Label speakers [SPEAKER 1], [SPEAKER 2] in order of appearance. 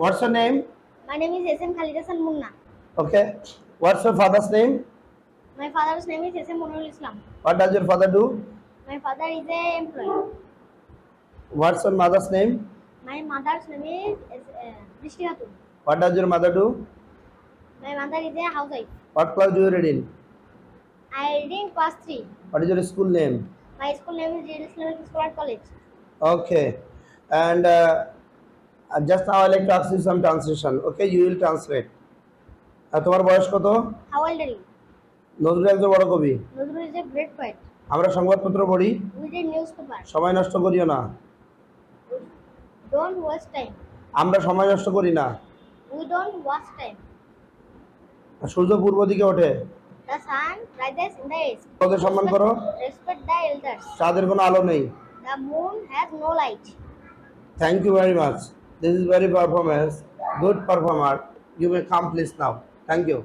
[SPEAKER 1] What's your name?
[SPEAKER 2] My name is SM Khalid Hassan Munna.
[SPEAKER 1] Okay. What's your father's name?
[SPEAKER 2] My father's name is SM Munirul Islam.
[SPEAKER 1] What does your father do?
[SPEAKER 2] My father is a employee.
[SPEAKER 1] What's your mother's name?
[SPEAKER 2] My mother's name is Rishti Hatun.
[SPEAKER 1] What does your mother do?
[SPEAKER 2] My mother is a housewife.
[SPEAKER 1] What class do you read in?
[SPEAKER 2] I read in class 3.
[SPEAKER 1] What is your school name?
[SPEAKER 2] My school name is Real Islamic School and College.
[SPEAKER 1] Okay. And just now I like to ask you some translation. Okay, you will translate. তোমার বয়স কত?
[SPEAKER 2] How old are you?
[SPEAKER 1] Nazrul একজন বড় কবি।
[SPEAKER 2] Nazrul is a great poet.
[SPEAKER 1] আমরা সংবাদপত্র পড়ি,
[SPEAKER 2] We read newspaper.
[SPEAKER 1] সময় নষ্ট করিও না।
[SPEAKER 2] Don't waste time.
[SPEAKER 1] আমরা সময় নষ্ট করি না।
[SPEAKER 2] We don't waste time.
[SPEAKER 1] সূর্য পূর্ব দিকে ওঠে।
[SPEAKER 2] The sun rises in the east.
[SPEAKER 1] ওদের সম্মান করো।
[SPEAKER 2] Respect the elders.
[SPEAKER 1] চাঁদের কোনো আলো নেই।
[SPEAKER 2] The moon has no light.
[SPEAKER 1] Thank you very much. This is very performance. Good performer. You may come please now. Thank you.